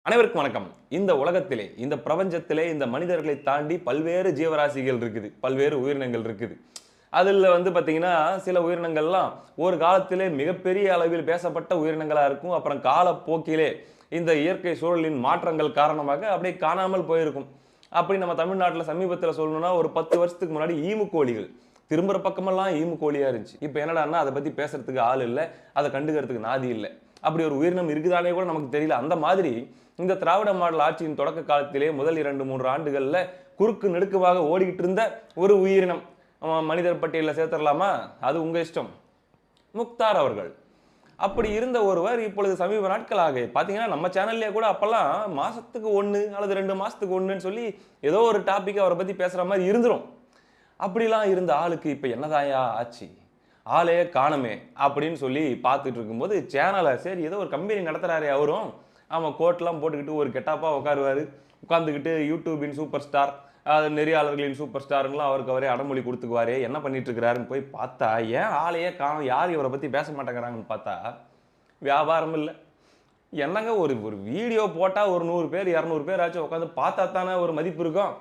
அனைவருக்கும் வணக்கம். இந்த உலகத்திலே, இந்த பிரபஞ்சத்திலே, இந்த மனிதர்களை தாண்டி பல்வேறு ஜீவராசிகள் இருக்குது. பல்வேறு உயிரினங்கள் இருக்குது. அதில பார்த்தீங்கன்னா, சில உயிரினங்கள்லாம் ஒரு காலத்திலே மிகப்பெரிய அளவில் பேசப்பட்ட உயிரினங்களா இருக்கும். அப்புறம் காலப்போக்கிலே இந்த இயற்கை சூழலின் மாற்றங்கள் காரணமாக அப்படியே காணாமல் போயிருக்கும். அப்படி நம்ம தமிழ்நாட்டில சமீபத்தில சொல்லணும்னா, ஒரு 10 வருஷத்துக்கு முன்னாடி ஈமுக்கோழிகள். திரும்புற பக்கமெல்லாம் ஈமுக்கோழியா இருந்துச்சு. இப்ப என்னடான்னா, அத பத்தி பேசுறதுக்கு ஆள் இல்ல. அத கண்டுக்கிறதுக்கு நாதி இல்ல. அப்படி ஒரு உயிரினம் இருக்குதானே கூட நமக்கு தெரியல. அந்த மாதிரி இந்த திராவிட மாடல் ஆட்சியின் தொடக்க காலத்திலே முதல் 2, 3 ஆண்டுகள்ல குறுக்கு நெடுக்குவாக ஓடிக்கிட்டு இருந்த ஒரு உயிரினம். மனிதர் பட்டியல்ல சேர்த்துடலாமா? அது உங்க இஷ்டம். முக்தார் அவர்கள். அப்படி இருந்த ஒருவர் இப்பொழுது சமீப நாட்களாக பார்த்தீங்கன்னா, நம்ம சேனல்லயே கூட அப்பல்லாம் மாசத்துக்கு 1 அல்லது 2 மாசத்துக்கு 1ன்னு சொல்லி ஏதோ ஒரு டாபிக் அவர பத்தி பேசுற மாரி இருந்துரும். அப்படிலாம் இருந்த ஆளுக்கு இப்ப என்னதான்யா ஆச்சு? ஆளே காணோமே! அப்படின்னு சொல்லி பார்த்துட்டு இருக்கும்போது, சேனல சரி ஏதோ ஒரு கம்பெனி நடத்துறாரே அவரும். ஆமா கோட்லாம் போட்டுக்கிட்டு ஒரு கெட்டாப்பா உட்காருவாரு. உட்கார்ந்துகிட்டு யூடியூபின் சூப்பர் ஸ்டார், நெறியாளர்களின் சூப்பர் ஸ்டார்ன்னுலாம் அவருக்கு அவரே அடமொழி குடுத்துக்குவாரே, என்ன பண்ணிட்டு இருக்கிறாருன்னு போய் பார்த்தா, ஏன் ஆளையே காணோம்? யாரும் இவர பத்தி பேச மாட்டேங்கிறாங்கன்னு பார்த்தா, வியாபாரம் இல்ல. என்னங்க ஒரு ஒரு வீடியோ போட்டா ஒரு 100 பேர், 200 பேர் ஆச்சும் உட்கார்ந்து பார்த்தா தானே ஒரு மதிப்பு இருக்கும்.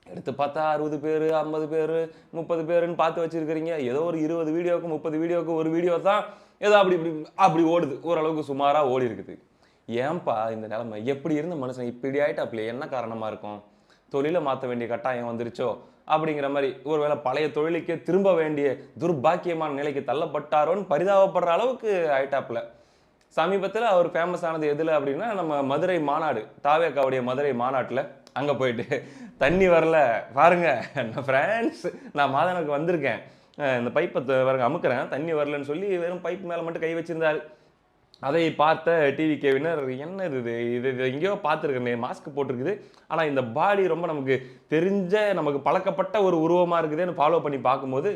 எடுத்து பார்த்தா 60 பேரு, 50 பேரு, 30 பேருன்னு பார்த்து வச்சிருக்கிறீங்க. ஏதோ ஒரு 20 வீடியோவுக்கு, 30 வீடியோவுக்கு ஒரு வீடியோ தான் ஏதோ அப்படி இப்படி அப்படி ஓடுது. ஓரளவுக்கு சுமாரா ஓடி இருக்குது. ஏன்பா இந்த நிலைமை? எப்படி இருந்த மனுஷன் இப்படி ஆயிட்டாப்ல? என்ன காரணமா இருக்கும்? தொழில மாத்த வேண்டிய கட்டாயம் வந்துருச்சோ? அப்படிங்கிற மாரி. ஒருவேளை பழைய தொழிலுக்கே திரும்ப வேண்டிய துர்பாக்கியமான நிலைக்கு தள்ளப்பட்டாரோன்னு பரிதாபப்படுற அளவுக்கு ஆயிட்டாப்ல. சமீபத்தில அவர் ஃபேமஸ் ஆனது எதுல அப்படின்னா, நம்ம மதுரை மாநாடு. தாவேகாவுடைய மதுரை மாநாட்டுல அங்க போயிட்டு தண்ணி வரல பாருங்க ஃபிரான்ஸ் நான் மாதனுக்கு வந்திருக்கேன். இந்த பைப்ப பாருங்க அமுக்குறேன். தண்ணி வரலன்னு சொல்லி வெறும் பைப் மேல மட்டும் கை வச்சிருந்தாரு. அதை பார்த்த டிவிகேவினர் என்ன இது இது இது எங்கேயோ பார்த்துருக்கேனே மாஸ்க் போட்டிருக்குது. ஆனா இந்த பாடி ரொம்ப நமக்கு தெரிஞ்ச நமக்கு பழக்கப்பட்ட ஒரு உருவமா இருக்குதேன்னு ஃபாலோ பண்ணி பார்க்கும்போது,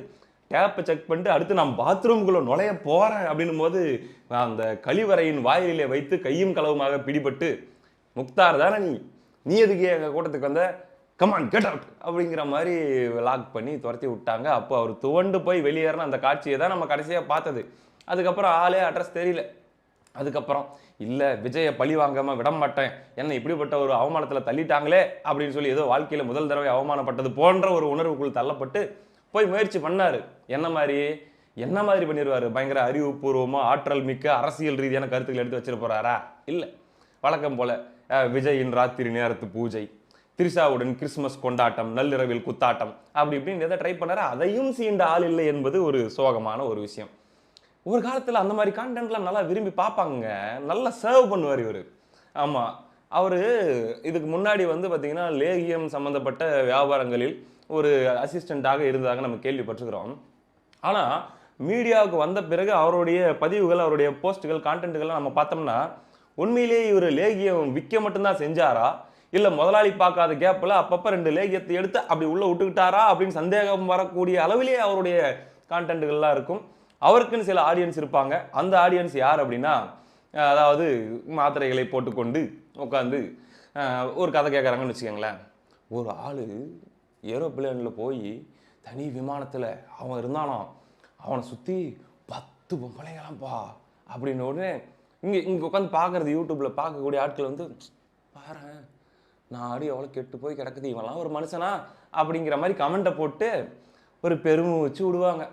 டேப்ப செக் பண்ணிட்டு அடுத்து நான் பாத்ரூம்குள்ள நுழைய போறேன் அப்படின்னும்போது, நான் அந்த கழிவறையின் வாயிலிலே வைத்து கையும் களவுமாக பிடிபட்டு, "முக்தார் தானே நீ? நீ எதுக்கு எங்க கூட்டத்துக்கு வந்த? கம் ஆன் கெட் அவுட்" அப்படிங்கிற மாரி லாக் பண்ணி தொரத்தி விட்டாங்க. அப்போ அவர் துவண்டு போய் வெளியேறின அந்த காட்சிய தான் நம்ம கடைசியா பார்த்தது. அதுக்கப்புறம் ஆளே அட்ரஸ் தெரியல. அதுக்கப்புறம், "இல்ல விஜய பழி வாங்காம விடமாட்டேன். என்ன இப்படிப்பட்ட ஒரு அவமானத்துல தள்ளிட்டாங்களே" அப்படின்னு சொல்லி ஏதோ வாழ்க்கையில முதல் தடவை அவமானப்பட்டது போன்ற ஒரு உணர்வுக்குள் தள்ளப்பட்டு போய் முயற்சி பண்ணாரு. என்ன மாதிரி பண்ணிருவாரு? பயங்கர அறிவுபூர்வமா, ஆற்றல் மிக்க அரசியல் ரீதியான கருத்துக்கள் எடுத்து வச்சிட போறாரா? இல்ல. வழக்கம் போல விஜயின் ராத்திரி நேரத்து பூஜை, திரிஷாவுடன் கிறிஸ்துமஸ் கொண்டாட்டம், நள்ளிரவில் குத்தாட்டம் அப்படி இப்படின்னு எதை ட்ரை பண்ணாரு. அதையும் சீண்ட ஆள் இல்லை என்பது ஒரு சோகமான ஒரு விஷயம். ஒரு காலத்துல அந்த மாரி கான்டென்ட்லாம் நல்லா விரும்பி பார்ப்பாங்கங்க. நல்லா சர்வ் பண்ணுவாரு இவரு. ஆமா. அவரு இதுக்கு முன்னாடி பார்த்தீங்கன்னா, லேகியம் சம்பந்தப்பட்ட வியாபாரங்களில் ஒரு அசிஸ்டன்ட்டாக இருந்ததாக நம்ம கேள்விப்பட்டிருக்கிறோம். ஆனா, மீடியாவுக்கு வந்த பிறகு அவருடைய பதிவுகள், அவருடைய போஸ்ட்கள், கான்டென்ட்கள்லாம் நம்ம பார்த்தோம்னா, உண்மையிலேயே இவரு லேகியம் விக்க மட்டும் தான் செஞ்சாரா? இல்ல முதலாளி பார்க்காத கேப்ல அப்பப்ப 2 லேகியத்த எடுத்து அப்படி உள்ள விட்டுக்கிட்டாரா? அப்படின்னு சந்தேகம் வரக்கூடிய அளவிலே அவருடைய கான்டென்ட்கள்லாம் இருக்கும். அவருக்குன்னு சில ஆடியன்ஸ் இருப்பாங்க. அந்த ஆடியன்ஸ் யார் அப்படின்னா, அதாவது மாத்திரைகளை போட்டுக்கொண்டு உட்கார்ந்து ஒரு கதை கேட்கறாங்கன்னு வச்சுக்கோங்களேன். ஒரு ஆளு ஏரோப்ளேன்ல போயி தனி விமானத்துல அவன் இருந்தானாம். அவன சுத்தி 10 பொம்பளைங்களாம்பா அப்படின்ன உடனே இங்க இங்க உட்கார்ந்து பார்க்கறது யூடியூப்ல பார்க்கக்கூடிய ஆட்கள் பாரேன் நாடு எவ்வளோ கெட்டு போய் கிடக்குது. இவன்லாம் ஒரு மனுஷனா? அப்படிங்கிற மாரி கமெண்ட்ட போட்டு ஒரு பெருமூச்சு விடுவாங்க.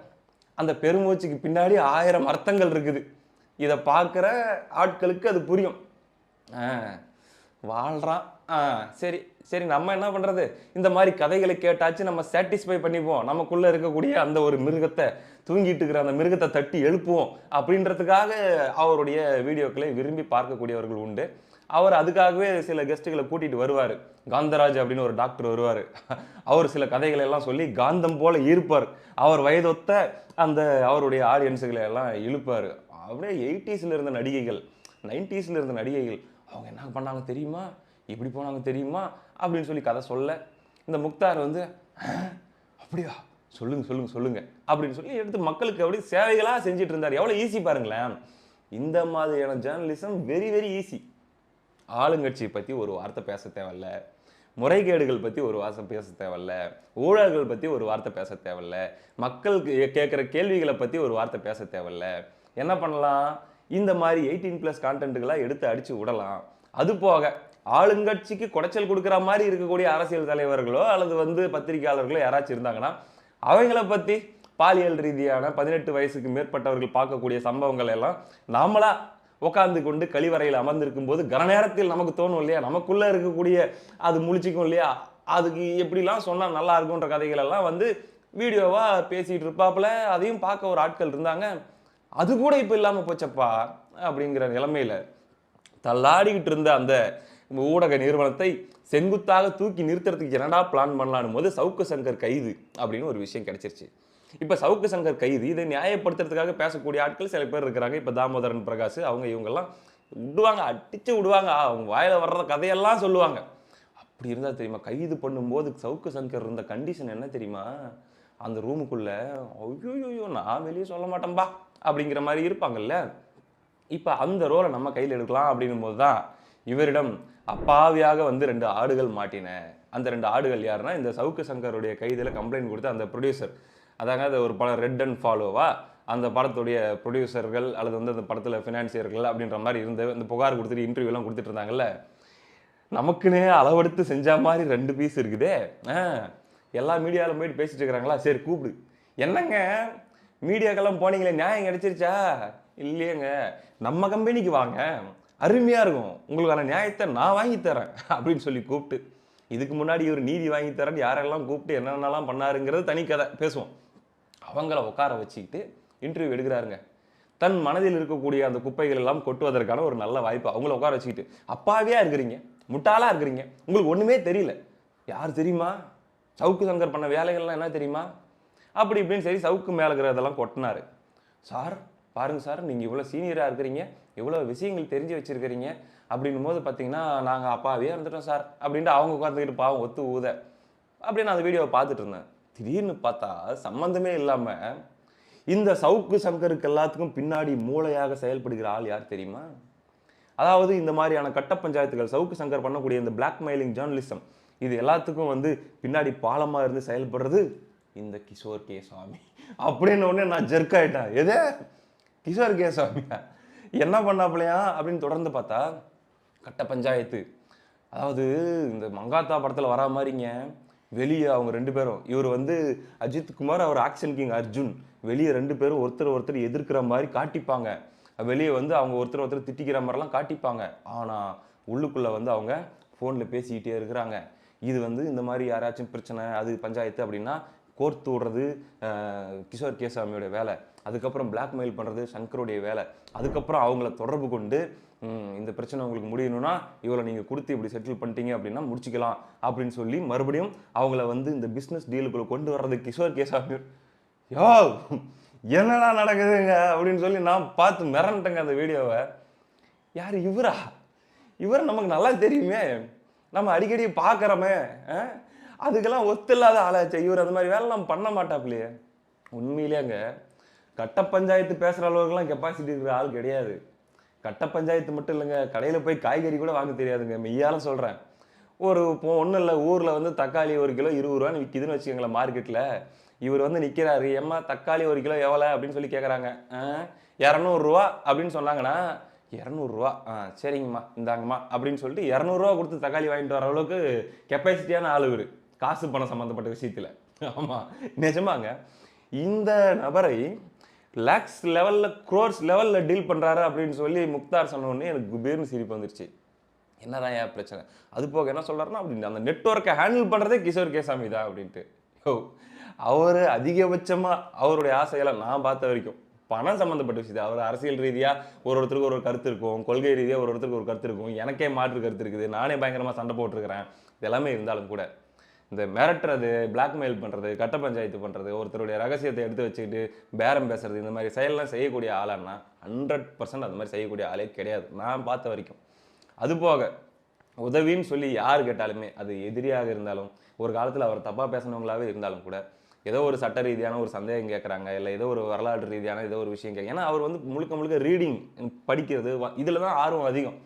அந்த பெருமூச்சுக்கு பின்னாடி 1000 அர்த்தங்கள் இருக்குது. இத பார்க்கிற ஆட்களுக்கு அது புரியும். ஆ வாழ்றான். சரி, சரி நம்ம என்ன பண்றது? இந்த மாரி கதைகளை கேட்டாச்சு நம்ம சாட்டிஸ்ஃபை பண்ணிப்போம். நமக்குள்ள இருக்கக்கூடிய அந்த ஒரு மிருகத்த தூங்கிட்டு இருக்கிற அந்த மிருகத்த தட்டி எழுப்புவோம். அப்படின்றதுக்காக அவருடைய வீடியோக்களை விரும்பி பார்க்கக்கூடியவர்கள் உண்டு. அவர் அதுக்காகவே சில கெஸ்ட்டுகள கூட்டிட்டு வருவாரு. காந்தராஜ் அப்படின்னு ஒரு டாக்டர் வருவாரு. அவர் சில கதைகளை எல்லாம் சொல்லி காந்தம் போல ஈர்ப்பார். அவர் வயதொத்த அந்த அவருடைய ஆடியன்ஸ்களை எல்லாம் இழுப்பாரு. அப்படியே 80ஸ்ல இருந்த நடிகைகள், 90ஸ்ல இருந்த நடிகைகள், அவங்க என்ன பண்ணாங்க தெரியுமா? இப்படி போனாங்க தெரியுமா? அப்படின்னு சொல்லி கதை சொல்ல, இந்த முக்தார் அப்படியா? சொல்லுங்க, சொல்லுங்க, சொல்லுங்க அப்படின்னு சொல்லி எடுத்து மக்களுக்கு அப்படியே சேவைகளா செஞ்சுட்டு இருந்தாரு. எவ்வளவு ஈஸி பாருங்களேன். இந்த மாதிரியான ஜர்னலிசம் வெரி வெரி ஈஸி. ஆளுங்கட்சியை பத்தி ஒரு வார்த்தை பேச தேவையில்ல. முறைகேடுகள் பத்தி ஒரு வார்த்தை பேச தேவையில்ல. ஊழல்கள் பத்தி ஒரு வார்த்தை பேச தேவையில்ல. மக்கள் கேட்கிற கேள்விகளை பத்தி ஒரு வார்த்தை பேச தேவையில்ல. என்ன பண்ணலாம்? இந்த மாதிரி 18+ கான்டென்ட்களா எடுத்து அடிச்சு விடலாம். அது போக ஆளுங்கட்சிக்கு குடைச்சல் கொடுக்குற மாதிரி இருக்கக்கூடிய அரசியல் தலைவர்களோ அல்லது வந்து பத்திரிகையாளர்களோ யாராச்சும் இருந்தாங்கன்னா அவங்கள பத்தி பாலியல் ரீதியான 18 வயசுக்கு மேற்பட்டவர்கள் பார்க்கக்கூடிய சம்பவங்கள் எல்லாம் நாமளா உட்கார்ந்து கொண்டு கழிவறையில் அமர்ந்திருக்கும் போது கன நேரத்தில் நமக்கு தோணும் இல்லையா, நமக்குள்ள இருக்கக்கூடிய அது முழிச்சிக்கும் இல்லையா, அதுக்கு எப்படிலாம் சொன்னா நல்லா இருக்கும்ன்ற கதைகள் எல்லாம் வந்து வீடியோவா பேசிட்டு இருப்பாப்புல. அதையும் பார்க்க ஒரு ஆட்கள் இருந்தாங்க. அது கூட இப்ப இல்லாம போச்சப்பா அப்படிங்கிற நிலைமையில தள்ளாடிக்கிட்டு இருந்த அந்த ஊடக நிறுவனத்தை செங்குத்தாக தூக்கி நிறுத்துறதுக்கு என்னடா பிளான் பண்ணலான்னு போது சவுக்கு சங்கர் கைது அப்படின்னு ஒரு விஷயம் கிடைச்சிருச்சு. இப்ப சவுக்கு சங்கர் கைது இதை நியாயப்படுத்துறதுக்காக பேசக்கூடிய ஆட்கள் சில பேர் இருக்கிறாங்க. இப்ப தாமோதரன் பிரகாஷ் அவங்க இவங்கெல்லாம் விடுவாங்க, அடிச்சு விடுவாங்க, அவங்க வாயில வர்ற கதையெல்லாம் சொல்லுவாங்க. அப்படி இருந்தா தெரியுமா, கைது பண்ணும்போது சவுக்கு சங்கர் இருந்த கண்டிஷன் என்ன தெரியுமா, அந்த ரூமுக்குள்ள ஐயோ நான் வெளியே சொல்ல மாட்டேன்பா அப்படிங்கிற மாதிரி இருப்பாங்கல்ல. இப்ப அந்த ரோலை நம்ம கையில் எடுக்கலாம் அப்படின்னும் போதுதான் இவரிடம் அப்பாவியாக வந்து 2 ஆடுகள் மாட்டின. அந்த 2 ஆடுகள் யாருன்னா இந்த சவுக்கு சங்கருடைய கைதில் கம்ப்ளைண்ட் கொடுத்த அந்த ப்ரொடியூசர். அதாங்க அது ஒரு படம் ரெட் அண்ட் ஃபாலோவா, அந்த படத்துடைய ப்ரொடியூசர்கள் அல்லது வந்து அந்த படத்தில் ஃபினான்சியர்கள் அப்படின்ற மாதிரி இருந்த இந்த புகார் கொடுத்துட்டு இன்டர்வியூலாம் கொடுத்துட்டு இருந்தாங்கல்ல. நமக்குன்னே அளவெடுத்து செஞ்ச மாதிரி 2 பீஸ் இருக்குதே. எல்லா மீடியாவிலும் போயிட்டு பேசிட்டு இருக்கிறாங்களா, சரி கூப்பிடு. என்னங்க மீடியாக்கெல்லாம் போனீங்களே நியாயம் கிடைச்சிருச்சா? இல்லையேங்க, நம்ம கம்பெனிக்கு வாங்க, அருமையா இருக்கும், உங்களுக்கான நியாயத்தை நான் வாங்கி தரேன் அப்படின்னு சொல்லி கூப்பிட்டு, இதுக்கு முன்னாடி ஒரு நீதி வாங்கி தரேன் யாரெல்லாம் கூப்பிட்டு என்னென்னலாம் பண்ணாருங்கிறது தனி கதை பேசுவோம். அவங்கள உட்கார வச்சுக்கிட்டு இன்டர்வியூ எடுக்கிறாருங்க. தன் மனதில் இருக்கக்கூடிய அந்த குப்பைகள் எல்லாம் கொட்டுவதற்கான ஒரு நல்ல வாய்ப்பு. அவங்கள உட்கார வச்சுக்கிட்டு, அப்பாவியா இருக்கிறீங்க, முட்டாளா இருக்கிறீங்க, உங்களுக்கு ஒண்ணுமே தெரியல, யார் தெரியுமா, சவுக்கு சங்கர் பண்ண வேலைகள்லாம் என்ன தெரியுமா, அப்படி இப்படின்னு சரி சவுக்கு மேல இருக்கிறதெல்லாம் கொட்டினாரு. சார் பாருங்க சார், நீங்க இவ்வளவு சீனியரா இருக்கிறீங்க, இவ்வளவு விஷயங்கள் தெரிஞ்சு வச்சிருக்கிறீங்க அப்படின்னும் போது பார்த்தீங்கன்னா நாங்கள் அப்பாவே இருந்துட்டோம் சார் அப்படின்ட்டு அவங்க உட்காந்துக்கிட்டு பாவம் ஒத்து ஊத அப்படின்னு அந்த வீடியோவை பார்த்துட்டு இருந்தேன். திடீர்னு பார்த்தா சம்பந்தமே இல்லாமல் இந்த சவுக்கு சங்கருக்கு எல்லாத்துக்கும் பின்னாடி மூளையாக செயல்படுகிற ஆள் யார் தெரியுமா? அதாவது இந்த மாதிரியான கட்ட பஞ்சாயத்துகள் சவுக்கு சங்கர் பண்ணக்கூடிய இந்த பிளாக்மெயிலிங் ஜேர்னலிசம் இது எல்லாத்துக்கும் வந்து பின்னாடி பாலமாக இருந்து செயல்படுறது இந்த கிஷோர் கே சாமி அப்படின்னு உடனே நான் ஜெர்க் ஆயிட்டேன். எதே கிஷோர் கே சாமியா என்ன பண்ணாப்பிலையா அப்படின்னு தொடர்ந்து பார்த்தா கட்ட பஞ்சாயத்து. அதாவது இந்த மங்காத்தா படத்தில் வரா மாதிரிங்க, வெளியே அவங்க 2 பேரும், இவர் வந்து அஜித் குமார், அவர் ஆக்ஷன் கிங் அர்ஜுன், வெளியே 2 பேரும் ஒருத்தர் எதிர்க்கிற மாதிரி காட்டிப்பாங்க. வெளியே வந்து அவங்க ஒருத்தர் திட்டிக்கிற மாதிரிலாம் காட்டிப்பாங்க. ஆனால் உள்ளுக்குள்ளே வந்து அவங்க ஃபோனில் பேசிக்கிட்டே இருக்கிறாங்க. இது வந்து இந்த மாதிரி யாராச்சும் பிரச்சனை அது பஞ்சாயத்து அப்படின்னா கோர்த்து விடுறது கிஷோர் கேசாமியோட வேலை, அதுக்கப்புறம் பிளாக்மெயில் பண்ணுறது சங்கருடைய வேலை, அதுக்கப்புறம் அவங்கள தொடர்பு கொண்டு இந்த பிரச்சனை உங்களுக்கு முடியணும்னா இவ்வளோ நீங்கள் கொடுத்து இப்படி செட்டில் பண்ணிட்டீங்க அப்படின்னா முடிச்சிக்கலாம் அப்படின்னு சொல்லி மறுபடியும் அவங்கள வந்து இந்த பிஸ்னஸ் டீலுக்குள்ளே கொண்டு வர்றது கிஷோர் கேசாமி. யோ என்னடா நடக்குதுங்க அப்படின்னு சொல்லி நான் பார்த்து மிரண்டேங்க அந்த வீடியோவை. யார் இவரா? இவர் நமக்கு நல்லா தெரியுமே, நம்ம அடிக்கடி பார்க்குறோமே, அதுக்கெல்லாம் ஒத்தில்லாத ஆளாச்சு இவர். அந்த மாதிரி வேலைலாம் பண்ண மாட்டாப்லையே. உண்மையிலேங்க கட்ட பஞ்சாயத்து பேசுகிற அளவுக்குலாம் கெப்பாசிட்டி இருக்கிற ஆள் கிடையாது. கட்ட பஞ்சாயத்து மட்டும் இல்லைங்க, கடையில் போய் காய்கறி கூட வாங்க தெரியாதுங்க, மெய்யால சொல்கிறேன். ஒன்றும் இல்லை, ஊரில் வந்து தக்காளி 1 கிலோ 20 ரூபான்னு விற்கிதுன்னு வச்சுக்கோங்களேன் மார்க்கெட்டில். இவர் வந்து நிற்கிறாரு, ஏம்மா தக்காளி 1 கிலோ எவ்வளோ அப்படின்னு சொல்லி கேட்குறாங்க. 200 ரூபா அப்படின்னு சொன்னாங்கன்னா 200 ரூபா, சரிங்கம்மா இந்தாங்கம்மா அப்படின்னு சொல்லிட்டு 200 ரூபா கொடுத்து தக்காளி வாங்கிட்டு வர அளவுக்கு கெப்பாசிட்டியான ஆள் இவர், காசு பணம் சம்மந்தப்பட்ட விஷயத்தில். ஆமாம் நிஜமாங்க. இந்த நபரை லேக்ஸ் லெவலில் க்ரோர்ஸ் லெவலில் டீல் பண்ணுறாரு அப்படின்னு சொல்லி முக்தார் சொன்னோடனே எனக்கு குபேர்னு சிரிப்பு வந்துருச்சு. என்னதான் ஏன் பிரச்சனை? அது போக என்ன சொல்கிறாருன்னா அப்படின்னு அந்த நெட்ஒர்க்கை ஹேண்டில் பண்ணுறதே கிஷோர் கேசாமி தான் அப்படின்ட்டு. அவர் அதிகபட்சமாக அவருடைய ஆசைகளை நான் பார்த்த வரைக்கும் பணம் சம்மந்தப்பட்ட விஷயத்தை, அவர் அரசியல் ரீதியாக ஒருத்தருக்கு ஒரு கருத்து இருக்கும், கொள்கை ரீதியாக ஒருத்தருக்கு ஒரு கருத்து இருக்கும், எனக்கே மாற்று கருத்து இருக்குது, நானே பயங்கரமாக சண்டை போட்டிருக்கிறேன், இதெல்லாமே இருந்தாலும் கூட இந்த மிரட்டுறது, பிளாக்மெயில் பண்ணுறது, கட்ட பஞ்சாயத்து பண்ணுறது, ஒருத்தருடைய ரகசியத்தை எடுத்து வச்சுக்கிட்டு பேரம் பேசுறது, இந்த மாதிரி செயலெல்லாம் செய்யக்கூடிய ஆளானா 100% அந்த மாதிரி செய்யக்கூடிய ஆளே கிடையாது நான் பார்த்த வரைக்கும். அதுபோக உதவின்னு சொல்லி யார் கேட்டாலுமே அது எதிரியாக இருந்தாலும் ஒரு காலத்தில் அவர் தப்பாக பேசினவங்களாவே இருந்தாலும் கூட ஏதோ ஒரு சட்ட ரீதியான ஒரு சந்தேகம் கேட்குறாங்க, இல்லை ஏதோ ஒரு வரலாற்று ரீதியான ஏதோ ஒரு விஷயம் கேட்க, ஏன்னா அவர் வந்து முழுக்க ரீடிங் படிக்கிறது இதில் தான் ஆர்வம் அதிகம்.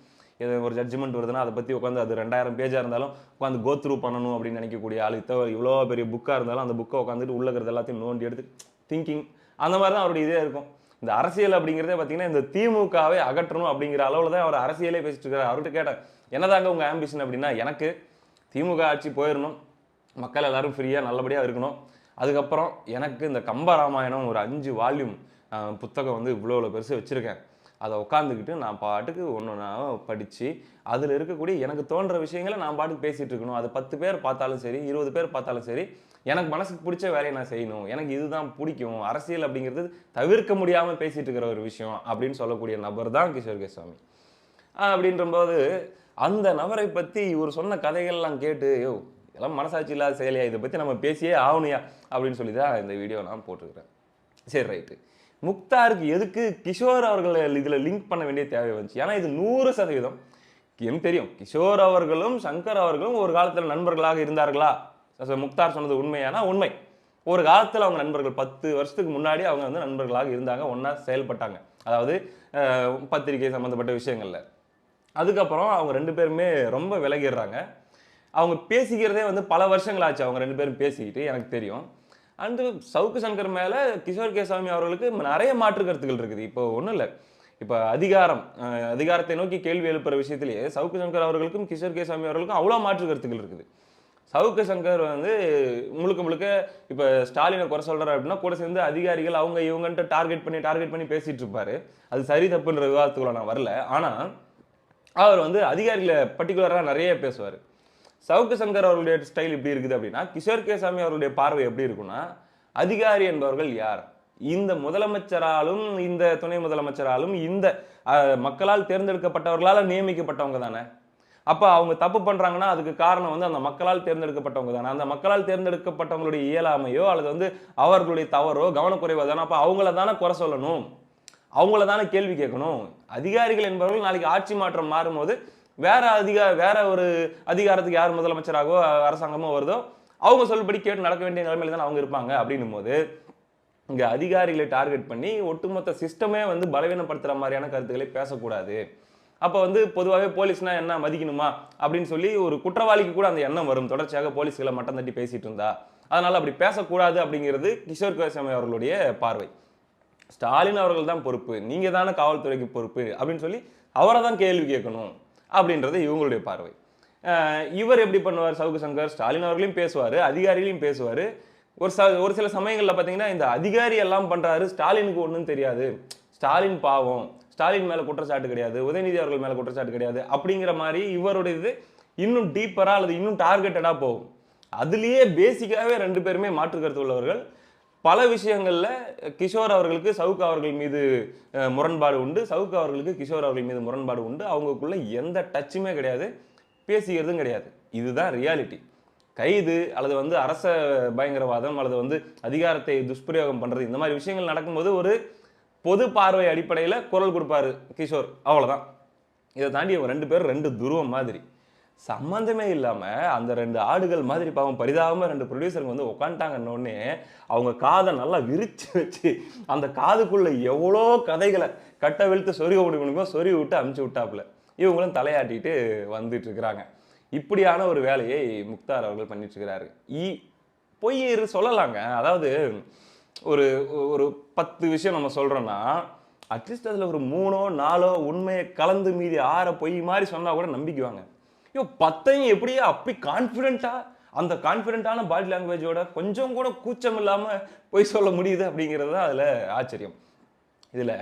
ஒரு ஜட்ஜ்மெண்ட் வருதுன்னா அதை பற்றி உட்காந்து அது 2000 பேஜாக இருந்தாலும் உட்காந்து கோ த்ரூ பண்ணணும் அப்படின்னு நினைக்கக்கூடிய ஆள். இவ்வளோ பெரிய புக்காக இருந்தாலும் அந்த புக்கை உட்காந்துட்டு உள்ளக்கிறது எல்லாத்தையும் நோண்டி எடுத்து திங்கிங், அந்த மாதிரி தான் அவருடைய இதே இருக்கும். இந்த அரசியல் அப்படிங்கிறதே பார்த்தீங்கன்னா இந்த திமுகவை அகற்றணும் அப்படிங்கிற அளவில் தான் அவர் அரசியலே பேசிட்டு இருக்காரு. அவர்கிட்ட கேட்டேன், என்னதாங்க உங்க ஆம்பிஷன் அப்படின்னா, எனக்கு திமுக ஆட்சி போயிடணும், மக்கள் எல்லாரும் ஃப்ரீயா நல்லபடியா இருக்கணும். அதுக்கப்புறம் எனக்கு இந்த கம்பராமாயணம் ஒரு 5 வால்யூம் புத்தகம் வந்து இவ்வளோ பெருசு வச்சிருக்கேன். அதை உட்காந்துக்கிட்டு நான் பாட்டுக்கு ஒன்னொன்னா படிச்சு, அதுல இருக்கக்கூடிய எனக்கு தோன்ற விஷயங்களை நான் பாட்டுக்கு பேசிட்டு இருக்கணும். அது 10 பேர் பார்த்தாலும் சரி, 20 பேர் பார்த்தாலும் சரி, எனக்கு மனசுக்கு பிடிச்ச வேலையை நான் செய்யணும். எனக்கு இதுதான் பிடிக்கும். அரசியல் அப்படிங்கிறது தவிர்க்க முடியாம பேசிட்டு இருக்கிற ஒரு விஷயம் அப்படின்னு சொல்லக்கூடிய நபர் தான் கிஷோர் கேசாமி. அப்படின்றபோது அந்த நபரை பத்தி இவர் சொன்ன கதைகள்லாம் கேட்டு, யோ இதெல்லாம் மனசாட்சி இல்லாத செயலியா, இதை பத்தி நம்ம பேசியே ஆகணுயா அப்படின்னு சொல்லி தான் இந்த வீடியோ நான் போட்டிருக்கிறேன். சரி, ரைட்டு. முக்தாருக்கு எதுக்கு கிஷோர் அவர்களை இதுல லிங்க் பண்ண வேண்டிய தேவை வந்துச்சு? ஏன்னா இது 100% எனக்கு தெரியும். கிஷோர் அவர்களும் சங்கர் அவர்களும் ஒரு காலத்துல நண்பர்களாக இருந்தார்களா? முக்தார் சொன்னது உண்மையானா உண்மை. ஒரு காலத்துல அவங்க நண்பர்கள், 10 வருஷத்துக்கு முன்னாடி அவங்க வந்து நண்பர்களாக இருந்தாங்க, ஒன்னா செயல்பட்டாங்க. அதாவது பத்திரிகை சம்பந்தப்பட்ட விஷயங்கள்ல. அதுக்கப்புறம் அவங்க 2 பேருமே ரொம்ப விலகிடுறாங்க. அவங்க பேசிக்கிறதே வந்து பல வருஷங்கள் ஆச்சு அவங்க 2 பேரும் பேசிக்கிட்டு, எனக்கு தெரியும். அண்ட் சவுக்கு சங்கர் மேல கிஷோர் கேசாமி அவர்களுக்கு நிறைய மாற்று கருத்துக்கள் இருக்குது. இப்போ ஒன்றும் இல்லை, இப்போ அதிகாரத்தை நோக்கி கேள்வி எழுப்புற விஷயத்திலேயே சவுக்கு சங்கர் அவர்களுக்கும் கிஷோர் கேசாமி அவர்களுக்கும் அவ்வளோ மாற்று கருத்துக்கள் இருக்குது. சவுக்கு சங்கர் வந்து முழுக்க முழுக்க இப்போ ஸ்டாலினை குறை சொல்றாரு அப்படின்னா கூட சேர்ந்து அதிகாரிகள் அவங்க இவங்கன்ட்டு டார்கெட் பண்ணி பேசிட்டு இருப்பாரு. அது சரி தப்புன்ற விவாதத்துக்குள்ள நான் வரல. ஆனா அவர் வந்து அதிகாரிகளை பர்டிகுலராக நிறைய பேசுவார். சவுக்கு சங்கர் அவர்களுடைய ஸ்டைல் எப்படி இருக்குது அப்படின்னா, கிஷோர் கேசாமி அவருடைய பார்வை எப்படி இருக்குன்னா, அதிகாரி என்பவர்கள் யார்? இந்த முதலமைச்சராலும் இந்த துணை முதலமைச்சராலும் இந்த மக்களால் தேர்ந்தெடுக்கப்பட்டவர்களால் நியமிக்கப்பட்டவங்க தானே. அப்ப அவங்க தப்பு பண்றாங்கன்னா அதுக்கு காரணம் வந்து அந்த மக்களால் தேர்ந்தெடுக்கப்பட்டவங்க தானே. அந்த மக்களால் தேர்ந்தெடுக்கப்பட்டவங்களுடைய இயலாமையோ அல்லது வந்து அவர்களுடைய தவறோ கவனக்குறைவோ தானே. அப்ப அவங்கள தானே குறை சொல்லணும், அவங்கள தானே கேள்வி கேட்கணும். அதிகாரிகள் என்பவர்கள் நாளைக்கு ஆட்சி மாற்றம் மாறும்போது வேற ஒரு அதிகாரத்துக்கு யார் முதலமைச்சராகவோ அரசாங்கமோ வருதோ அவங்க சொல்படி கேட்டு நடக்க வேண்டிய நிலைமையில தான் அவங்க இருப்பாங்க. அப்படின்னும் போது இங்க அதிகாரிகளை டார்கெட் பண்ணி ஒட்டுமொத்த சிஸ்டமே வந்து பலவீனப்படுத்துற மாதிரியான கருத்துக்களை பேசக்கூடாது. அப்ப வந்து பொதுவாகவே போலீஸ்னா என்ன மதிக்கணுமா அப்படின்னு சொல்லி ஒரு குற்றவாளிக்கு கூட அந்த எண்ணம் வரும், தொடர்ச்சியாக போலீஸ்களை மட்டம் தட்டி பேசிட்டு இருந்தா. அதனால அப்படி பேசக்கூடாது அப்படிங்கிறது கிஷோர் கேசாமி அவர்களுடைய பார்வை. ஸ்டாலின் அவர்கள் தான் பொறுப்பு, நீங்க தானே காவல்துறைக்கு பொறுப்பு அப்படின்னு சொல்லி அவரை தான் கேள்வி கேட்கணும் அப்படின்றது இவங்களுடைய பார்வை. இவர் எப்படி பண்ணுவார்? சவுக்கு சங்கர் ஸ்டாலின் அவர்களையும் பேசுவார், அதிகாரிகளையும் பேசுவார். ஒரு சில சமயங்களில் பார்த்தீங்கன்னா இந்த அதிகாரி எல்லாம் பண்றாரு, ஸ்டாலினுக்கு ஒன்றும் தெரியாது, ஸ்டாலின் பாவம், ஸ்டாலின் மேல குற்றச்சாட்டு கிடையாது, உதயநிதி அவர்கள் மேல குற்றச்சாட்டு கிடையாது அப்படிங்கிற மாதிரி இவருடைய இது இன்னும் டீப்பரா அல்லது இன்னும் டார்கெட்டடா போகும். அதுலயே பேசிக்காவே 2 பேருமே மாற்று கருத்து உள்ளவர்கள். பல விஷயங்கள்ல கிஷோர் அவர்களுக்கு சவுக்கு அவர்கள் மீது முரண்பாடு உண்டு, சவுக்கு அவர்களுக்கு கிஷோர் அவர்கள் மீது முரண்பாடு உண்டு. அவங்களுக்குள்ள எந்த டச்சுமே கிடையாது, பேசிக்கிறதும் கிடையாது. இதுதான் ரியாலிட்டி. கைது அல்லது வந்து அரச பயங்கரவாதம் அல்லது வந்து அதிகாரத்தை துஷ்பிரயோகம் பண்றது இந்த மாதிரி விஷயங்கள் நடக்கும்போது ஒரு பொது பார்வை அடிப்படையில் குரல் கொடுப்பாரு கிஷோர், அவ்வளவுதான். இதை தாண்டி இவங்க 2 பேரும் 2 துருவம் மாதிரி, சம்பந்தமே இல்லாம அந்த 2 ஆடுகள் மாதிரி பாவம் பரிதாபமா 2 ப்ரொடியூசருங்க வந்து உட்காந்துட்டாங்கன்னொடனே அவங்க காதை நல்லா விரிச்சு வச்சு அந்த காதுக்குள்ள எவ்வளோ கதைகளை கட்ட வெளுத்து சொருக விடுக்கணுமோ சொருகி விட்டு அமுச்சு விட்டாப்புல இவங்களும் தலையாட்டிட்டு வந்துட்டு இருக்கிறாங்க. இப்படியான ஒரு வேலையை முக்தார் அவர்கள் பண்ணிட்டு இருக்கிறாரு. பொய் சொல்லலாங்க. அதாவது ஒரு ஒரு 10 விஷயம் நம்ம சொல்றோம்னா அட்லீஸ்ட் அதுல ஒரு 3ஓ 4ஓ உண்மையை கலந்து மீதி 6 பொய் மாதிரி சொன்னா கூட நம்பிக்குவாங்க. 10ஐயும் எப்படியே அப்படி கான்ஃபிடென்ட்டா அந்த கான்ஃபிடென்ட்டான பாடி லாங்குவேஜோட கொஞ்சம் கூட கூச்சம் இல்லாம பொய் சொல்ல முடியுது அப்படிங்கிறது தான் அதுல ஆச்சரியம். இதுல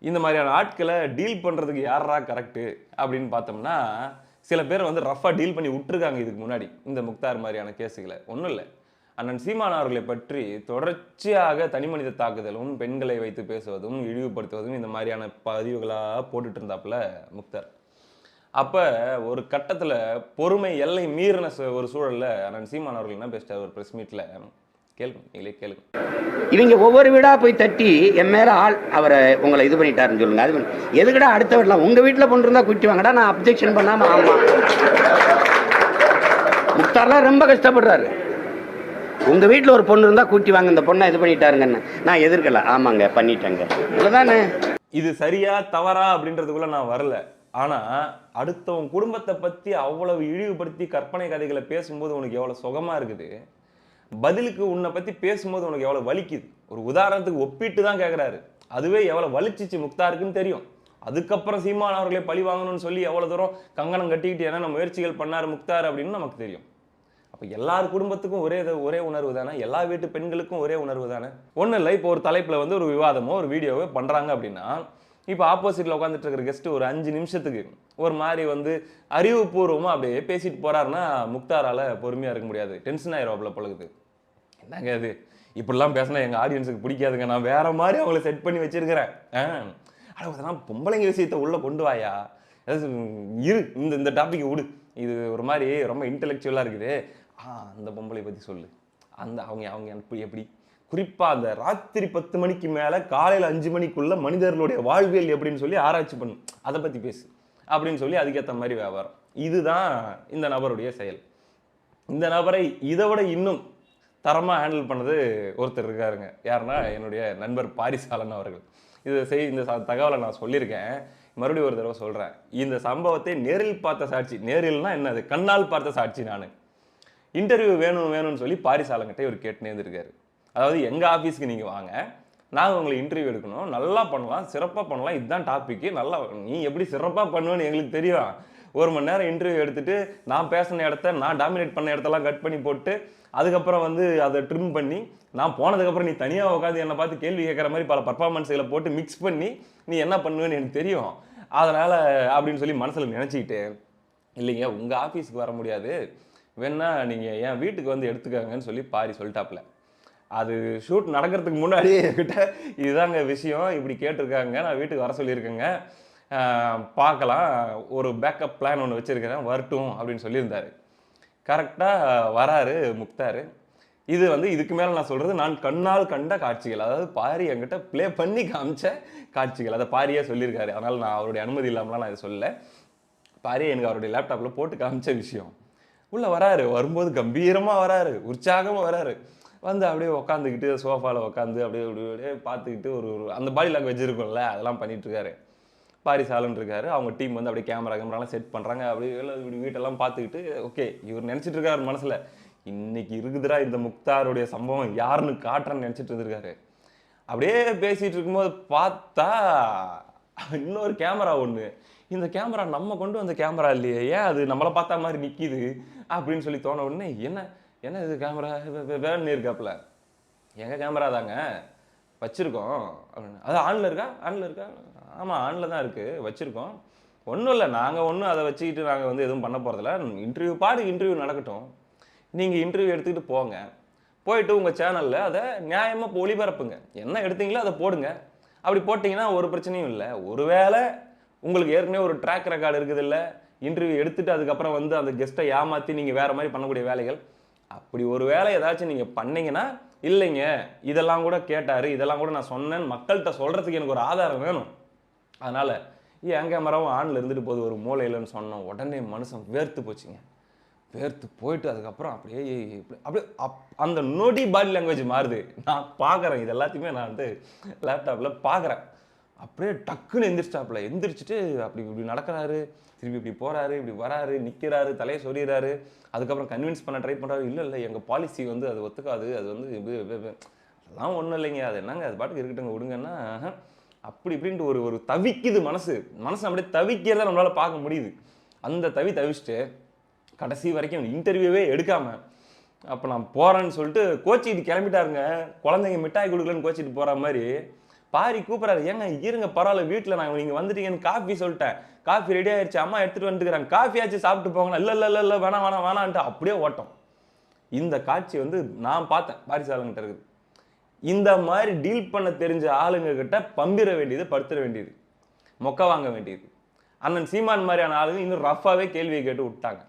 இந்த மாதிரியான ஆட்களை டீல் பண்றதுக்கு யாரா கரெக்ட் அப்படின்னு பார்த்தோம்னா, சில பேர் வந்து ரஃபா டீல் பண்ணி விட்டுருக்காங்க இதுக்கு முன்னாடி இந்த முக்தார் மாதிரியான கேஸுகளை. ஒன்றும் இல்லை, அண்ணன் சீமான் அவர்களை பற்றி தொடர்ச்சியாக தனிமனித தாக்குதலும் பெண்களை வைத்து பேசுவதும் இழிவுபடுத்துவதும் இந்த மாதிரியான பதிவுகளாக போட்டுட்டு இருந்தாப்புல முக்தார். அப்ப ஒரு கட்டத்துல பொறுமை எல்லை மீறின ஒரு சூழல்ல அண்ணன் சீமான் அவர்கள் என்ன பேசிட்டார் ஒரு பிரஸ் மீட்ல, கேளுங்க, நீங்களே கேளுங்க. இவங்க ஒவ்வொரு வீடா போய் தட்டி என் மேல ஆள் அவரை உங்களை இது பண்ணிட்டாருன்னு சொல்லுங்க. அது எதுக்கடா அடுத்த வீட்டில் உங்க வீட்டில் பொண்ணு இருந்தா கூட்டி வாங்கடா, நான் அப்ஜெக்ஷன் பண்ணாம. ஆமா, முக்தார்லாம் ரொம்ப கஷ்டப்படுறாரு. உங்க வீட்டில் ஒரு பொண்ணு இருந்தா கூட்டி வாங்க, இந்த பொண்ணை இது பண்ணிட்டாருங்கன்னு. நான் எதிர்க்கல, ஆமாங்க பண்ணிட்டேங்க, இவ்வளவுதானே. இது சரியா தவறா அப்படின்றதுக்குள்ள நான் வரல. ஆனா அடுத்தவங்க குடும்பத்தை பத்தி அவ்வளவு இழிவுபடுத்தி கற்பனை கதைகளை பேசும்போது உனக்கு எவ்வளவு சுகமா இருக்குது, பதிலுக்கு உன்னை பத்தி பேசும்போது உனக்கு எவ்வளவு வலிக்குது. ஒரு உதாரணத்துக்கு ஒப்பிட்டு தான் கேட்கிறாரு, அதுவே எவ்வளவு வலிச்சிச்சு முக்தாருக்குன்னு தெரியும். அதுக்கப்புறம் சீமான் அவர்களை பழி வாங்கணும்னு சொல்லி எவ்வளவு தூரம் கங்கணம் கட்டிக்கிட்டு என்னென்ன முயற்சிகள் பண்ணாரு முக்தார் அப்படின்னு நமக்கு தெரியும். அப்ப எல்லார் குடும்பத்துக்கும் ஒரே உணர்வு தானே, எல்லா வீட்டு பெண்களுக்கும் ஒரே உணர்வு தானே. ஒன்றும் இல்லை, இப்போ ஒரு தலைப்புல வந்து ஒரு விவாதமோ ஒரு வீடியோவோ பண்றாங்க அப்படின்னா, இப்போ ஆப்போசிட்ல உட்காந்துட்டு இருக்கிற கெஸ்ட் ஒரு 5 நிமிஷத்துக்கு ஒரு மாதிரி வந்து அறிவுபூர்வமா அப்படியே பேசிட்டு போறாருன்னா முக்தாரால பொறுமையா இருக்க முடியாது, டென்ஷன் ஆயிரும் பழகுது. என்னங்க இது இப்படிலாம் பேசினா எங்க ஆடியன்ஸுக்கு பிடிக்காதுங்க, நான் வேற மாதிரி அவங்கள செட் பண்ணி வச்சிருக்கிறேன். அதெல்லாம் பொம்பளைங்க விஷயத்தை உள்ள கொண்டு வாயா, இரு இந்த டாபிக் விடு, இது ஒரு மாதிரி ரொம்ப இன்டெலெக்சுவலா இருக்குது, அந்த பொம்பளை பத்தி சொல்லு, அந்த அவங்க எப்படி குறிப்பா அந்த ராத்திரி 10 மணிக்கு மேல காலையில 5 மணிக்குள்ள மனிதர்களுடைய வாழ்வியல் எப்படின்னு சொல்லி ஆராய்ச்சி பண்ணு, அதை பத்தி பேசு அப்படின்னு சொல்லி அதுக்கேற்ற மாதிரி வியாபாரம். இதுதான் இந்த நபருடைய செயல். இந்த நபரை இதை விட இன்னும் தரமா ஹேண்டில் பண்ணது ஒருத்தர் இருக்காருங்க. யாருன்னா என்னுடைய நண்பர் பாரிசாலன் அவர்கள். இந்த தகவலை நான் சொல்லியிருக்கேன், மறுபடியும் ஒரு தடவை சொல்றேன். இந்த சம்பவத்தை நேரில் பார்த்த சாட்சி, நேரில்னா என்னது, கண்ணால் பார்த்த சாட்சி. நான் இன்டர்வியூ வேணும்னு சொல்லி பாரிசாலன்கிட்ட ஒரு கேட்டுனே இருந்திருக்காரு. அதாவது எங்க ஆபீஸ்க்கு நீங்க வாங்க, நாங்கள் உங்களை இன்டர்வியூ எடுக்கணும், நல்லா பண்ணலாம், சிறப்பாக பண்ணலாம், இதுதான் டாபிக், நல்லா நீ எப்படி சிறப்பாக பண்ணுவேன்னு எங்களுக்கு தெரியும். 1 மணி நேரம் இன்டர்வியூ எடுத்துட்டு நான் பேசின இடத்த, நான் டாமினேட் பண்ண இடத்தெல்லாம் கட் பண்ணி போட்டு அதுக்கப்புறம் வந்து அதை ட்ரிம் பண்ணி நான் போனதுக்கப்புறம் நீ தனியாக உட்காந்து என்னை பார்த்து கேள்வி கேட்குற மாதிரி பல பர்ஃபார்மன்ஸுகளை போட்டு மிக்ஸ் பண்ணி நீ என்ன பண்ணுவேன்னு எனக்கு தெரியும், அதனால் அப்படின்னு சொல்லி மனசில் நினச்சிக்கிட்டு, இல்லைங்க உங்கள் ஆஃபீஸுக்கு வர முடியாது, வேணா நீங்கள் என் வீட்டுக்கு வந்து எடுத்துக்கங்கன்னு சொல்லி பாரி சொல்லிட்டாப்புல. அது ஷூட் நடக்கிறதுக்கு முன்னாடியே என்கிட்ட இதுதாங்க விஷயம், இப்படி கேட்டிருக்காங்க, நான் வீட்டுக்கு வர சொல்லியிருக்கேங்க, பார்க்கலாம், ஒரு பேக்கப் பிளான் ஒன்று வச்சுருக்கிறேன், வரட்டும் அப்படின்னு சொல்லியிருந்தாரு. கரெக்டாக வராரு முக்தார். இது வந்து இதுக்கு மேலே நான் சொல்கிறது நான் கண்ணால் கண்ட காட்சிகள், அதாவது பாரி என்கிட்ட ப்ளே பண்ணி காமிச்ச காட்சிகள், அதை பாரியே சொல்லியிருக்காரு. அதனால் நான் அவருடைய அனுமதி இல்லாமலாம் நான் இதை சொல்லலை. பாரியே எனக்கு அவருடைய லேப்டாப்பில் போட்டு காமிச்ச விஷயம். உள்ளே வராரு, வரும்போது கம்பீரமாக வராரு, உற்சாகமாக வராரு, வந்து அப்படியே உட்காந்துக்கிட்டு சோஃபாவில் உட்காந்து அப்படியே பார்த்துக்கிட்டு ஒரு அந்த பாடி லாங்குவேஜ் இருக்கும்ல, அதெல்லாம் பண்ணிட்டு இருக்காரு. பாரிசாலன் இருக்காரு, அவங்க டீம் வந்து அப்படியே கேமராலாம் செட் பண்ணுறாங்க, அப்படியே இப்படி வீட்டெல்லாம் பார்த்துக்கிட்டு, ஓகே இவர் நினச்சிட்டு இருக்காரு மனசில், இன்னைக்கு இருக்குதுடா இந்த முக்தாருடைய சம்பவம் யாருன்னு காட்டுறேன்னு நினச்சிட்டு இருந்திருக்காரு. அப்படியே பேசிகிட்டு இருக்கும்போது பார்த்தா இன்னொரு கேமரா ஒன்று, இந்த கேமரா நம்ம கொண்டு வந்த கேமரா இல்லையே, ஏன் அது நம்மளை பார்த்தா மாதிரி நிற்கிது அப்படின்னு சொல்லி தோண உடனே, என்ன இது கேமரா வேணுன்னு இருக்காப்புல, எங்கள் கேமரா தாங்க வச்சுருக்கோம் அப்படின்னு. அது ஆனில் இருக்கா, ஆமாம் ஆனில் தான் இருக்குது, வச்சுருக்கோம், ஒன்றும் இல்லை, நாங்கள் ஒன்றும் அதை வச்சுக்கிட்டு நாங்கள் வந்து எதுவும் பண்ண போகிறதில்ல, இன்டர்வியூ நடக்கட்டும், நீங்கள் இன்டர்வியூ எடுத்துக்கிட்டு போங்க, போயிட்டு உங்கள் சேனலில் அதை நியாயமாக ஒளிபரப்புங்க, என்ன எடுத்தீங்களோ அதை போடுங்க, அப்படி போட்டிங்கன்னா ஒரு பிரச்சனையும் இல்லை. ஒருவேளை உங்களுக்கு ஏற்கனவே ஒரு ட்ராக் ரெக்கார்டு இருக்குது, இல்லை இன்டர்வியூ எடுத்துகிட்டு அதுக்கப்புறம் வந்து அந்த கெஸ்ட்டை ஏமாற்றி நீங்கள் வேறு மாதிரி பண்ணக்கூடிய வேலைகள், அப்படி ஒரு வேலை ஏதாச்சும் நீங்கள் பண்ணீங்கன்னா, இல்லைங்க இதெல்லாம் கூட கேட்டார், இதெல்லாம் கூட நான் சொன்னேன்னு மக்கள்கிட்ட சொல்கிறதுக்கு எனக்கு ஒரு ஆதாரம் வேணும், அதனால் என் கேமராவும் ஆனில் இருந்துட்டு போது ஒரு மூலையிலன்னு சொன்னோம். உடனே மனுஷன் வேர்த்து போச்சுங்க, வேர்த்து போயிட்டு அதுக்கப்புறம் அப்படியே அந்த நொடி பாடி லாங்குவேஜ் மாறுது. நான் பார்க்குறேன், இது எல்லாத்தையுமே நான் வந்து லேப்டாப்பில் பார்க்குறேன். அப்படியே டக்குன்னு எந்திரிச்சிட்டு அப்படி இப்படி நடக்கிறாரு, திருப்பி இப்படி போகிறாரு, இப்படி வராரு, நிற்கிறாரு, தலையை சொறிகிறாரு, அதுக்கப்புறம் கன்வின்ஸ் பண்ண ட்ரை பண்ணுறாரு, இல்லை எங்கள் பாலிசி வந்து அது ஒத்துக்காது, அது வந்து அதெல்லாம் ஒன்றும் இல்லைங்க, அது என்னங்க அது பாட்டுக்கு இருக்கட்டுங்க விடுங்கன்னா, அப்படி இப்படின்ட்டு ஒரு தவிக்குது மனசு அப்படியே தவிக்கிறத நம்மளால் பார்க்க முடியுது. அந்த தவிச்சிட்டு கடைசி வரைக்கும் இன்டர்வியூவே எடுக்காமல் அப்போ நான் போகிறேன்னு சொல்லிட்டு கோச்சிக்கிட்டு கிளம்பிட்டாருங்க. குழந்தைங்க மிட்டாய் கொடுக்கலன்னு கோச்சிட்டு போகிற மாதிரி பாரி கூப்பிட்றாரு, ஏங்க இருங்க பரவாயில்ல, வீட்டில் நான் நீங்கள் வந்துட்டீங்கன்னு காஃபி சொல்லிட்டேன், காஃபி ரெடி ஆயிடுச்சு, அம்மா எடுத்துகிட்டு வந்துட்டுக்கிறாங்க, காஃபியாச்சும் சாப்பிட்டு போங்க, இல்லை வேணான்ட்டு அப்படியே ஓட்டம். இந்த காட்சி வந்து நான் பார்த்தேன் பாரிசாலன்கிட்ட இருக்குது. இந்த மாதிரி டீல் பண்ண தெரிஞ்ச ஆளுங்க கிட்ட பம்பிட வேண்டியது, படுத்துட வேண்டியது, மொக்க வாங்க வேண்டியது. அண்ணன் சீமான் மாதிரியான ஆளுங்க இன்னும் ரஃபாகவே கேள்வியை கேட்டு விட்டாங்க.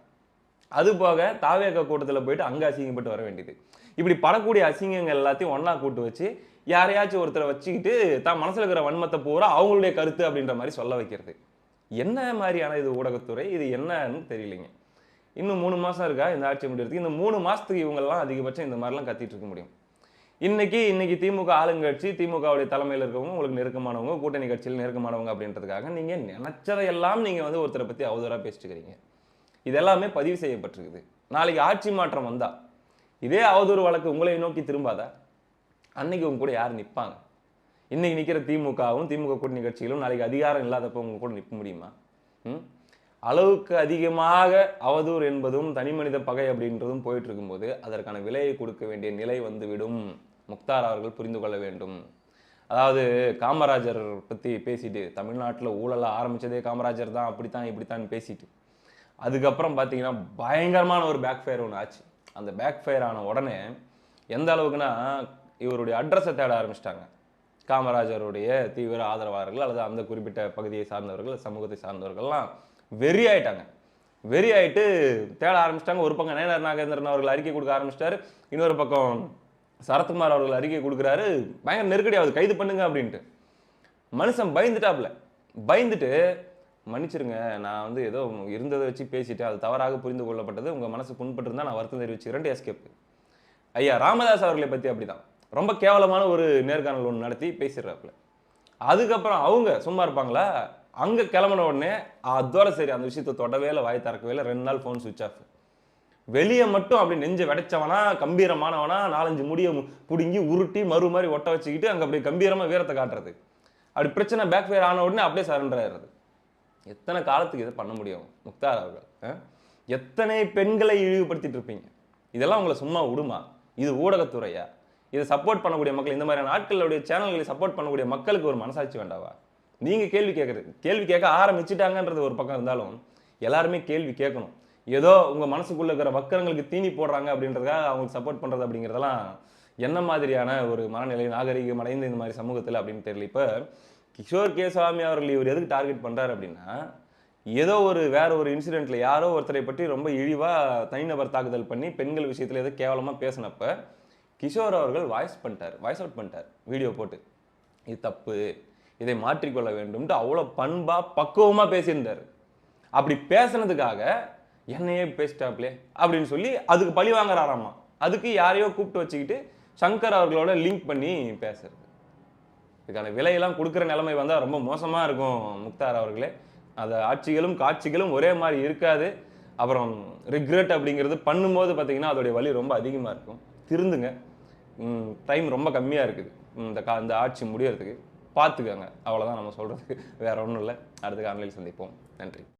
அது போக தாவேக கூட்டத்தில் போயிட்டு அங்கே அசிங்கப்பட்டு வர வேண்டியது. இப்படி படக்கூடிய அசிங்கங்கள் எல்லாத்தையும் ஒன்றா கூட்டு வச்சு யாரையாச்சும் ஒருத்தரை வச்சுக்கிட்டு தான் மனசில் இருக்கிற வன்மத்தை பூரா அவங்களுடைய கருத்து அப்படின்ற மாதிரி சொல்ல வைக்கிறது. என்ன மாதிரியான இது ஊடகத்துறை, இது என்னன்னு தெரியலைங்க. இன்னும் 3 மாதம் இருக்கா இந்த ஆட்சி முடியறதுக்கு. இந்த 3 மாதத்துக்கு இவங்கெல்லாம் அதிகபட்சம் இந்த மாதிரிலாம் கத்திட்டு இருக்க முடியும். இன்னைக்கு திமுக ஆளுங்கட்சி, திமுகவுடைய தலைமையில் இருக்கவங்க உங்களுக்கு நெருக்கமானவங்க, கூட்டணி கட்சியில் நெருக்கமானவங்க அப்படின்றதுக்காக நீங்கள் நினைச்சதையெல்லாம் நீங்கள் வந்து ஒருத்தரை பற்றி அவதூறாக பேசிட்டுக்கிறீங்க. இதெல்லாமே பதிவு செய்யப்பட்டிருக்குது. நாளைக்கு ஆட்சி மாற்றம் வந்தா இதே அவதூறு வழக்கு உங்களை நோக்கி திரும்பாதா? அன்னைக்கு உங்க கூட யார் நிற்பாங்க? இன்னைக்கு நிற்கிற திமுகவும் திமுக கூட்டணி கட்சிகளும் நாளைக்கு அதிகாரம் இல்லாதப்போ உங்க கூட நிற்க முடியுமா? அளவுக்கு அதிகமாக அவதூறு என்பதும் தனி மனித பகை அப்படின்றதும் போயிட்டு இருக்கும்போது அதற்கான விலையை கொடுக்க வேண்டிய நிலை வந்துவிடும். முக்தார் அவர்கள் புரிந்து கொள்ள வேண்டும். அதாவது காமராஜர் பற்றி பேசிட்டு தமிழ்நாட்டில் ஊழல ஆரம்பித்ததே காமராஜர் தான், அப்படித்தான் இப்படித்தான் பேசிட்டு அதுக்கப்புறம் பார்த்தீங்கன்னா பயங்கரமான ஒரு பேக் ஃபயர் ஒன்று ஆச்சு. அந்த பேக் ஃபயர் ஆன உடனே எந்த அளவுக்குன்னா இவருடைய அட்ரஸை தேட ஆரம்பிச்சிட்டாங்க. காமராஜருடைய தீவிர ஆதரவாளர்கள் அல்லது அந்த குறிப்பிட்ட பகுதியை சார்ந்தவர்கள், சமூகத்தை சார்ந்தவர்கள்லாம் வெறி ஆயிட்டாங்க. வெறி ஆயிட்டு தேட ஆரம்பிச்சிட்டாங்க. ஒரு பக்கம் நயனார் நாகேந்திரன் அவர்கள் அறிக்கை கொடுக்க ஆரம்பிச்சிட்டாரு, இன்னொரு பக்கம் சரத்குமார் அவர்கள் அறிக்கை கொடுக்குறாரு. பயங்கர நெருக்கடி ஆகுது, கைது பண்ணுங்க அப்படின்ட்டு. மனுஷன் பயந்துட்டாப்ல. பயந்துட்டு மன்னிச்சிருங்க, நான் வந்து ஏதோ இருந்ததை வச்சு பேசிட்டு அது தவறாக புரிந்து கொள்ளப்பட்டது, உங்க மனசு புண்பட்டு நான் வருத்தம் தெரிவிச்சுக்கிறேன். எஸ்கேப். ஐயா ராமதாஸ் அவர்களை பத்தி அப்படிதான் ரொம்ப கேவலமான ஒரு நேர்காணல் ஒன்று நடத்தி பேசிடுறாப்புல. அதுக்கப்புறம் அவங்க சும்மா இருப்பாங்களா? அங்க கிளம்பின உடனே அதோட சரி அந்த விஷயத்தை தொடவே இல்லை, வாய் திறக்கவே இல்லை. 2 நாள் ஃபோன் சுவிச் ஆஃப். வெளியே மட்டும் அப்படி நெஞ்சு வெடைச்சவனா, கம்பீரமானவனா, 4-5 முடிய புடுங்கி உருட்டி மறு மாதிரி ஒட்ட வச்சுக்கிட்டு அங்க அப்படியே கம்பீரமா வீரத்தை காட்டுறது. அப்படி பிரச்சனை பேக் ஃபயர் ஆன உடனே அப்படியே சரண்டர் ஆயிடுறது. எத்தனை காலத்துக்கு இதை பண்ண முடியும் முக்தார் அவர்கள்? எத்தனை பெண்களை இழிவுபடுத்திட்டு இருப்பீங்க? இதெல்லாம் உங்களை சும்மா விடுமா? இது ஊடகத்துறையா? இதை சப்போர்ட் பண்ணக்கூடிய மக்கள், இந்த மாதிரியான ஆட்களுடைய சேனல்களை சப்போர்ட் பண்ணக்கூடிய மக்களுக்கு ஒரு மனசாட்சி வேண்டாவா? நீங்க கேள்வி கேட்கறது, கேள்வி கேட்க ஆரம்பிச்சுட்டாங்கன்றது ஒரு பக்கம் இருந்தாலும் எல்லாருமே கேள்வி கேட்கணும். ஏதோ உங்க மனசுக்குள்ள இருக்கிற வக்கரங்களுக்கு தீனி போடுறாங்க அப்படின்றதுக்காக அவங்களுக்கு சப்போர்ட் பண்றது அப்படிங்கிறதெல்லாம் என்ன மாதிரியான ஒரு மனநிலை, நாகரிகம் அடைந்த இந்த மாதிரி சமூகத்தில் அப்படின்னு தெரியல. இப்ப கிஷோர் கேசாமி அவர்கள் இவர் எதுக்கு டார்கெட் பண்றாரு அப்படின்னா, ஏதோ வேற ஒரு இன்சிடென்ட்ல யாரோ ஒருத்தரை பற்றி ரொம்ப இழிவா தனிநபர் தாக்குதல் பண்ணி பெண்கள் விஷயத்துல ஏதோ கேவலமா பேசினப்ப கிஷோர் அவர்கள் வாய்ஸ் அவுட் பண்ணிட்டார் வீடியோ போட்டு. இது தப்பு, இதை மாற்றிக்கொள்ள வேண்டும்ட்டு அவ்வளோ பண்பா பக்குவமா பேசியிருந்தார். அப்படி பேசுனதுக்காக என்னையே பேசிட்டாப்லே அப்படின்னு சொல்லி அதுக்கு பழி வாங்குறாராமா. அதுக்கு யாரையோ கூப்பிட்டு வச்சுக்கிட்டு சங்கர் அவர்களோட லிங்க் பண்ணி பேசுறது. இதுக்கான விலையெல்லாம் கொடுக்குற நிலைமை வந்தால் ரொம்ப மோசமா இருக்கும் முக்தார் அவர்களே. அது ஆட்சிகளும் காட்சிகளும் ஒரே மாதிரி இருக்காது. அப்புறம் ரிக்ரெட் அப்படிங்கிறது பண்ணும்போது பார்த்தீங்கன்னா அதோடைய வலி ரொம்ப அதிகமாக இருக்கும். திருந்துங்க, டைம் ரொம்ப கம்மியாக இருக்குது இந்த ஆட்சி முடியறதுக்கு. பார்த்துக்கோங்க, அவ்வளோதான் நம்ம சொல்கிறதுக்கு. வேற ஒன்றும் இல்லை. அடுத்த காணொளியில் சந்திப்போம். நன்றி.